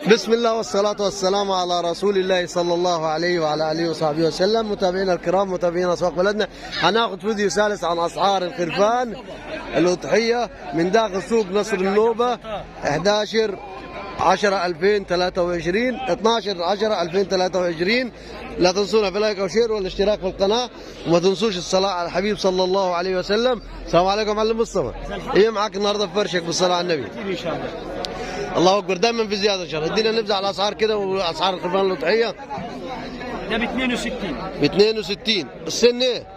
بسم الله والصلاة والسلام على رسول الله صلى الله عليه وعلى آله وصحبه وسلم. متابعينا الكرام، متابعين أسواق بلدنا، هناخذ فيديو ثالث عن أسعار الخرفان الأضحية من داخل سوق نصر النوبة 11/10/2023 12/10/2023. لا تنسونا في لايك وشير والاشتراك في القناة، وما تنسوش الصلاة على الحبيب صلى الله عليه وسلم. السلام عليكم معلم مصطفى. ايه معك النهارده في فرشك بالصلاة على النبي ان شاء الله. الله اكبر، دايما في زياده ان شاء الله. ادينا نبذه على الاسعار كده واسعار الخرفان الاضحيه. ده ب 62 ب 62. السن ايه؟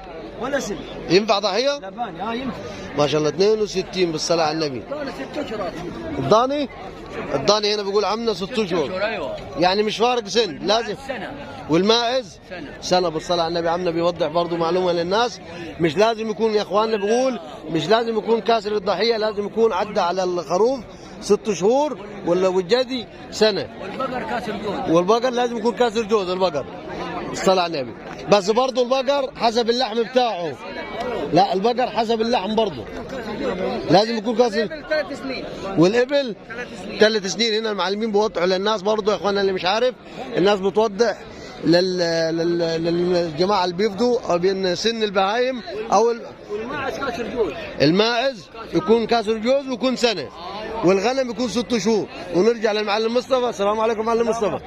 ولا سن ينفع ضحيه؟ لباني ينفع ما شاء الله 62 بالصلاه على النبي. دولة 6 اشهر. الضاني هنا بيقول عمنا 6 شهور، ايوه يعني مش فارق سن لازم. سنة والماعز سنة بالصلاه على النبي. عمنا بيوضح برضه معلومه للناس، مش لازم يكون يا اخواننا، بيقول مش لازم يكون كاسر الضحيه، لازم يكون عدى على الخروف 6 شهور والجدي سنه. والبقر كاسر جوز، والبقر لازم يكون كاسر جوز البقر الصلاة على النبي. بس برضه البقر حسب اللحم بتاعه، لا البقر حسب اللحم برضه لازم يكون كاسر. 3 سنين والابل 3 سنين. هنا المعلمين بيوضحوا للناس برضه يا اخوانا اللي مش عارف، الناس بتوضح للجماعه اللي بيفضوا بين سن البهايم او والماعز كاسر جوز. الماعز يكون كاسر جوز ويكون سنه، والغنم يكون 6 شهور. ونرجع للمعلم مصطفى. السلام عليكم معلم مصطفى.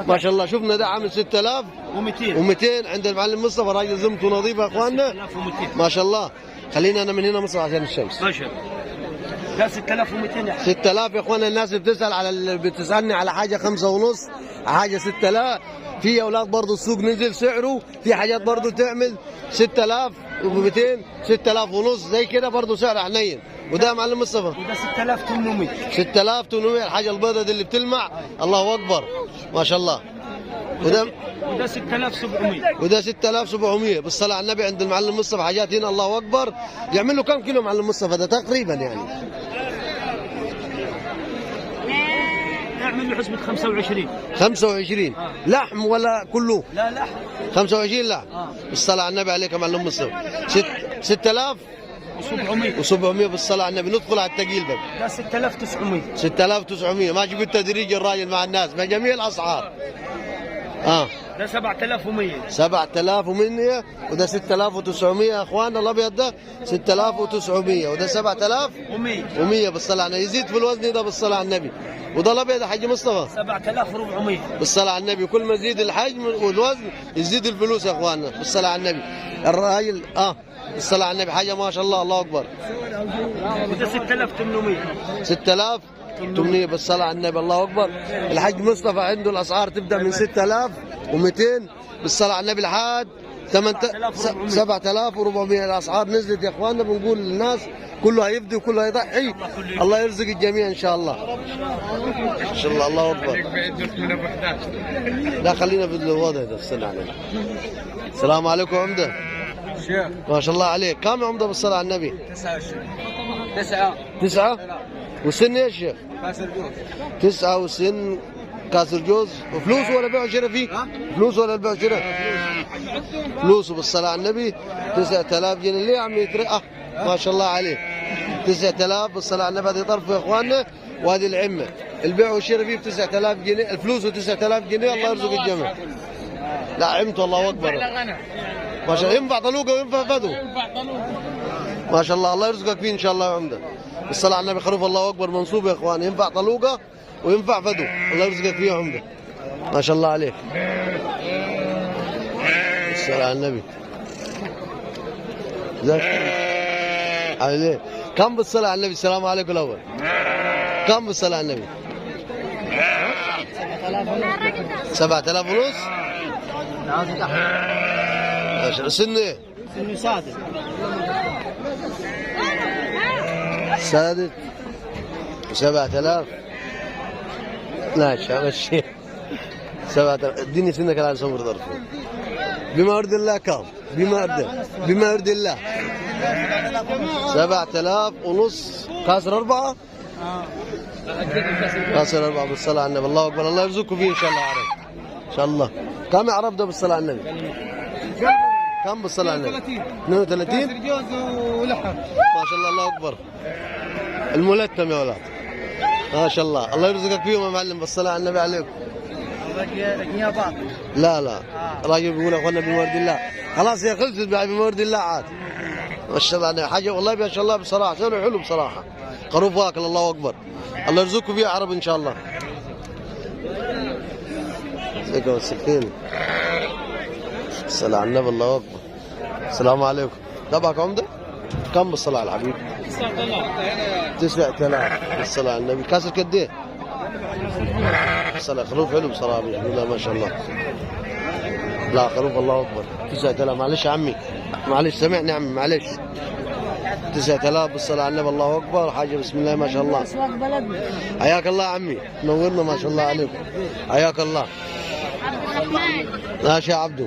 ما شاء الله شفنا ده عامل 6200 عند المعلم مصطفى، راجل زمته نظيفه يا اخواننا ما شاء الله. خلينا انا من هنا مصر عشان الشمس. ما شاء الله ده 6200 يا 6000 يا اخوانا. الناس بتسال على بتسالني على حاجه 5 ونص، حاجه 6000. في اولاد برضه السوق نزل سعره، في حاجات برضه تعمل 6200 6000 ونص زي كده برضه سعر حنين. وده معلم مصطفى وده 6800 6800 الحاجه البيضاء دي اللي بتلمع. الله اكبر ما شاء الله. وده 6700 بالصلاه على النبي عند المعلم مصطفى. حاجات هنا الله اكبر. يعمل له كم كيلو معلم مصطفى ده تقريبا يعني؟ نعمل له حسبة 25 لحم ولا كله؟ لا لحم 25 لحم. بالصلاه على النبي عليك يا معلم مصطفى. 6700 بالصلاه على النبي. ندخل على الثقيل بقى. ده 6900 ماشي بالتدريج الراجل مع الناس بجميع الاسعار. ده 7100 وده 6900 يا اخوان. الابيض ده 6900 وده 7100 بالصلاه على النبي. يزيد في الوزن ده بالصلاه على النبي. وده الابيض يا حاج مصطفى 7400 بالصلاه على النبي. كل ما يزيد الحجم والوزن يزيد الفلوس يا اخواننا بالصلاه على النبي. الراجل بالصلاه على النبي حاجه ما شاء الله. الله اكبر. وده 6800 بالصلاه على النبي. الله اكبر. الحاج مصطفى عنده الاسعار تبدا من 6200 بالصلاه على النبي لحد 7400. الاسعار نزلت يا اخواننا. بنقول للناس كله هيفدي وكله هيضحي. الله يرزق الجميع ان شاء الله. ان شاء الله. الله اكبر. لا خلينا في الوضع ده. الصلاه على النبي. السلام عليكم عمده. ما شاء الله عليك. كم يا عمده بالصلاه على النبي؟ 9 وسن ايش يا شيخ؟ 9 وسن كاسر جوز. وفلوس ولا بيع وشراء فيه؟ فلوس ولا البيع وشراء؟ فلوسه بالصلاه على النبي 9000 جنيه. ليه يا عمي ما شاء الله عليه 9000 بالصلاه على النبي. هذه طرف يا اخواننا وهذه العمه. البيع والشراء فيه ب 9000 جنيه. الفلوس 9000 جنيه. الله يرزق الجميع. لا عمته الله اكبر ما شاء الله. ينفع طلوقه وينفع فدو ما شاء الله. الله يرزقك فيه ان شاء الله يا عمده. بالصلاه على النبي. خروف الله اكبر منصوب يا اخوان. ينفع طلوقه وينفع فدو. الله يرزقك فيه يا عمده ما شاء الله عليك. بالصلاه على النبي. عليه كم بالصلاه على النبي؟ السلام عليكم الاول. كم بالصلاه على النبي؟ 7000 ونص. سن ايه؟ سن سادس 7000. لا ماشي 7000. اديني سنك على صبر ظرفه بما يرضي الله. كم بما يرضي الله 7000 ونص. كاسر 4 كاسر 4 بالصلاه على النبي. الله اكبر. الله يرزقكم فيه ان شاء الله. عرب ان شاء الله. كم يعرف ده بالصلاه على النبي؟ كم بالصلاه على النبي؟ 32 جوز ولحم ما شاء الله. الله اكبر. الملتم يا ولاد ما شاء الله، الله يرزقك فيهم يا معلم بالصلاة على النبي عليكم. نيابات. لا راجل بيقول اخوانا بمورد الله، خلاص هي خلصت بمورد الله عاد. ما شاء الله حاجه والله ما شاء الله بصراحه، سعره حلو بصراحه. خروف واكل، الله اكبر. الله يرزقكم فيها عرب ان شاء الله. عليكم السكين. الصلاة على النبي، الله اكبر. السلام عليكم. تبعك عمده؟ كم بالصلاة على الحبيب؟ 9000 بالصلاة على النبي. كاسر قد ايه؟ الصلاة خروف حلو بصراحة، بسم الله ما شاء الله. لا خروف الله اكبر. 9000. معلش يا عمي، معلش سامعني يا عمي، معلش. 9000 بالصلاة على النبي، الله اكبر. حاجة بسم الله ما شاء الله. حياك الله يا عمي، نورنا ما شاء الله عليكم. حياك الله. ماشي يا عبدو.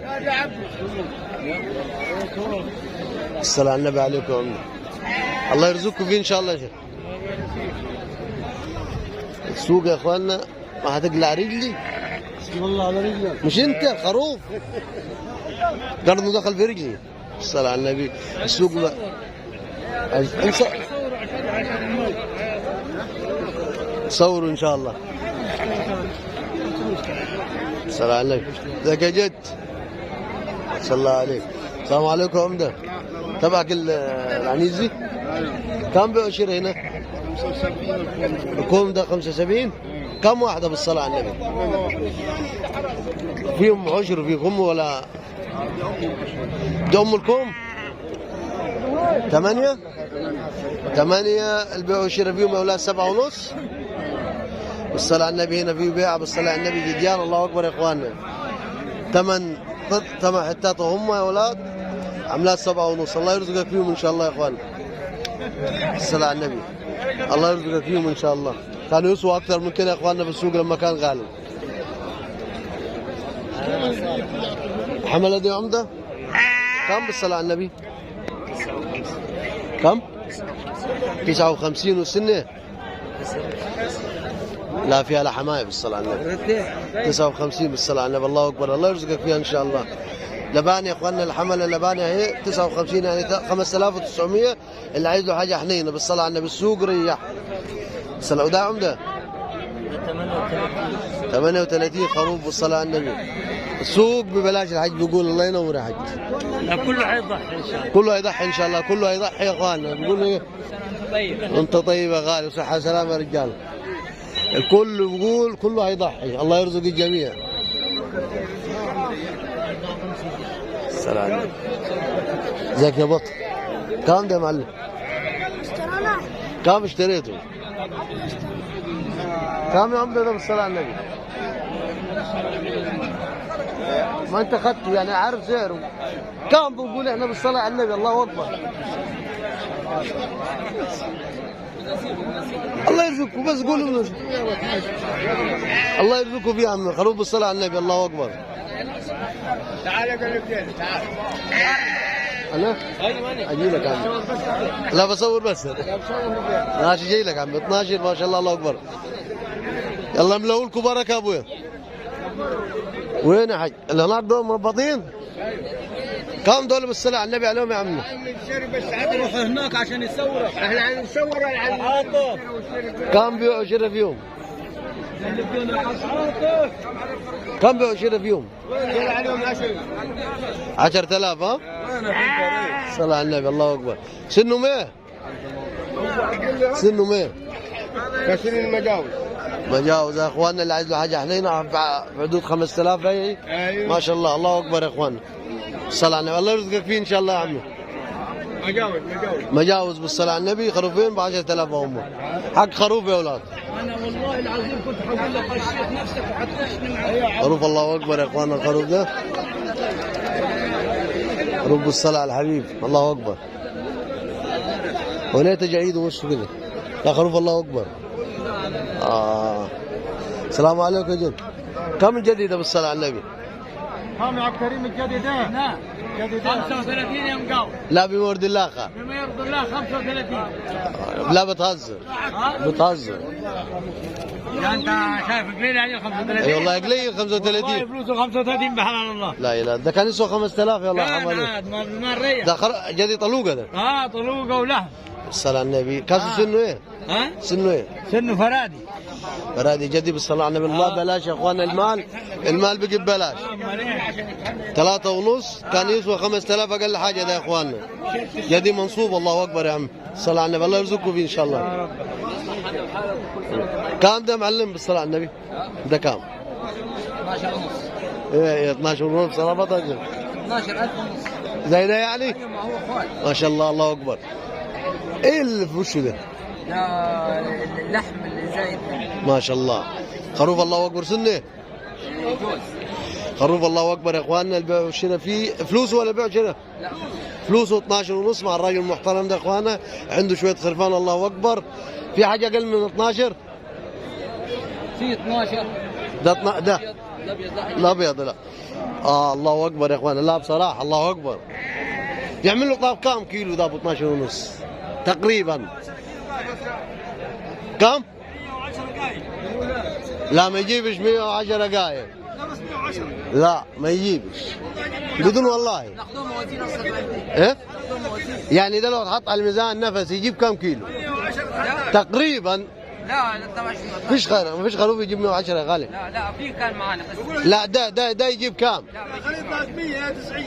الصلاة على النبي عليكم يا عمي. الله يرزقكم فيه ان شاء الله يا شيخ. السوق يا اخواننا ما هتقلع رجلي والله على رجلك. مش انت خروف قرنه دخل في رجلي. الصلاة على النبي. السوق ما صوروا ان شاء الله. الصلاة على النبي. ذاك يا جد. صلى الله عليك. السلام عليكم يا عمده. تبعك العنيزي؟ كم بيعشر هنا؟ 75. الكوم ده 75؟ كم واحدة بالصلاة على النبي؟ فيهم عشر وفيهم ولا؟ دي أم الكوم؟ 8؟ 8 البيع والشراء فيهم يا أولاد 7.5. بالصلاة على النبي هنا في بيع بالصلاة على النبي جديان، الله أكبر يا إخواننا. 8 حتات هم يا أولاد عملات 7.5. الله يرزقك فيهم إن شاء الله يا إخوان. الصلاة على النبي. الله يرزقك فيهم إن شاء الله. كانوا يسووا أكثر من كده يا إخواننا في السوق لما كان غالي. حملة دي عمدة؟ كم بالصلاة على النبي؟ كم؟ 59 والسنة؟ لا فيها لحماية بالصلاة على النبي. 59 بالصلاة على النبي، الله أكبر. الله يرزقك فيها إن شاء الله. لباني يا اخواننا، الحمله اللباني اهي 59 يعني 5900. اللي عايز له حاجه حنينه بالصلاه على النبي السوق ريح. الصلاه وده عمده 38 خروف بالصلاه على النبي. السوق ببلاش، الحج بيقول الله ينور يا حج. كله حيضحي ان شاء الله. كله هيضحي ان شاء الله، كله هيضحي يا اخواننا. بيقول ايه؟ طيب انت طيب يا غالي وصحه وسلامه يا رجال. الكل بيقول كله هيضحي، الله يرزق الجميع. السلام. ازيك يا بطل؟ كم ده يا معلم؟ كم اشتريته؟ كم يا عم ده بالصلاة على النبي؟ ما انت اخذته يعني عارف سعره. كم بنقول احنا بالصلاة على النبي، الله اكبر. الله يرزقكم بس قولوا. الله يرزقكم فيه يا عم خروف بالصلاة على النبي، الله اكبر. تعال قول لك تعال. انا؟ اجي لك عم. لا بصور بس. ماشي جاي لك عم. 12 ما شاء الله، الله اكبر. يلا ملوا لكم بركه ابويا. وين يا حاج؟ اللي هناك دول مربطين؟ كم دول بالصلاة على النبي عليهم يا عمي؟ روح هناك عشان يصوروا. احنا عايزين نصور العالم. كم بيعوا شرف فيهم؟ كم بيعوا شرف فيهم؟ 10,000 ها؟ صلاة على النبي، الله أكبر. سنه 100؟ سنه 100؟ كسر المجاوز. مجاوز يا اخواننا. اللي عايز له حاجه حنينه في حدود 5000 هي. ايوه ما شاء الله، الله اكبر يا اخواننا. الصلاة على النبي، الله يرزقك فيه ان شاء الله يا عمي. مجاوز بالصلاة على النبي. خروفين ب 10,000 هم. حق خروف يا اولاد. انا والله العظيم كنت حقول لك خشيت نفسك وحطشني معايا. خروف الله اكبر يا اخواننا. الخروف ده خروف بالصلاة على الحبيب، الله اكبر. وليه جعيد وشه كده؟ لا خروف الله اكبر. السلام عليكم يا جد. كم الجديدة بالصلاة على النبي؟ كم يا عبد الكريم الجديدة؟ نعم جديدة 35 يا مقاول. لا بمورد الله خا. بما يرضي الله 35. لا بتهزر. بتهزر. يا انت شايف قليل عليه 35. اي والله قليل 35. والله فلوسه 35 بحلال الله. لا اله، ده كان يسوى 5000 يا الله كان حمله. عاد ما ريح. ده جدي طلوقه ده. طلوقه ولحم. بالصلاة على النبي. كاسو سنه ايه؟ ها؟ سنه ايه؟ سنه فرادي. فرادي جدي بالصلاة على النبي. الله بلاش يا اخوانا، المال بقي ببلاش. 3.5 كان يسوى 5000 اقل حاجة ده يا اخوانا. جدي منصوب. الله اكبر يا عم. الصلاة على النبي، الله يرزقكم فيه ان شاء الله. كام ده معلم بالصلاة على النبي؟ ده كام؟ 12 ونص. ايه 12 ونص صراحة 12,000 ونص. زي ده يعني؟ ايوه ما هو اخوان. ما شاء الله، الله اكبر. ايه اللي في وشه ده؟ ده اللحم اللي زايد. ما شاء الله. خروف الله اكبر. سنه؟ جوز. خروف الله اكبر يا اخواننا. البيع والشراء فيه فلوسه ولا بيع شراء؟ لا فلوسه 12 ونص مع الراجل المحترم ده يا اخوانا. عنده شويه خرفان الله اكبر. في حاجه اقل من 12؟ في 12. ده الابيض الابيض لا. الله اكبر يا اخوانا. لا بصراحه الله اكبر. يعمل له طاب كام كيلو ده ب 12 ونص تقريبا؟ كم؟ لا ما يجيبش 110 قايل. لا ما يجيبش بدون والله. ناخذوه موازين اصلا. ايه؟ يعني ده لو اتحط على الميزان نفس يجيب كم كيلو؟ تقريبا. لا فيش خير، ما فيش خروف يجيب 110 يا غالي. لا في كان معانا بس. لا ده يجيب كام؟ لا 190.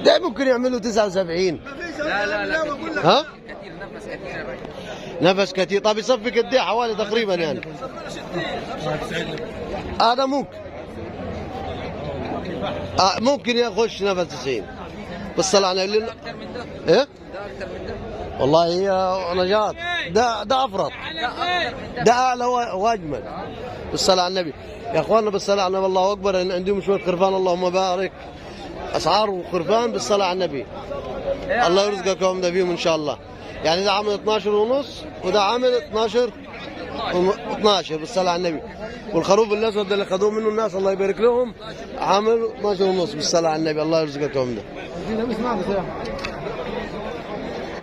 ده ممكن يعملوا 79. لا ها؟ كثير نفس كثير يا رجل. نفس كثير. طب يصفي قد ايه حوالي تقريبا يعني؟ هذا ممكن ممكن يخش نفس 90. بالصلاة على النبي. اكثر من ده. ايه؟ ده اكثر من ده. والله هي نجاة. ده افرط. ده اعلى واجمل. بالصلاة على النبي يا اخواننا. بالصلاة على النبي الله اكبر. عندهم شوية خرفان اللهم بارك. اسعار وخرفان بالصلاة على النبي. الله يرزقكم ده فيهم ان شاء الله. يعني ده عامل 12 ونص وده عامل 12 بالصلاة على النبي. والخروف الاسود اللي خذوه منه الناس الله يبارك لهم عامل 12 ونص بالصلاة على النبي. الله يرزقكم ده.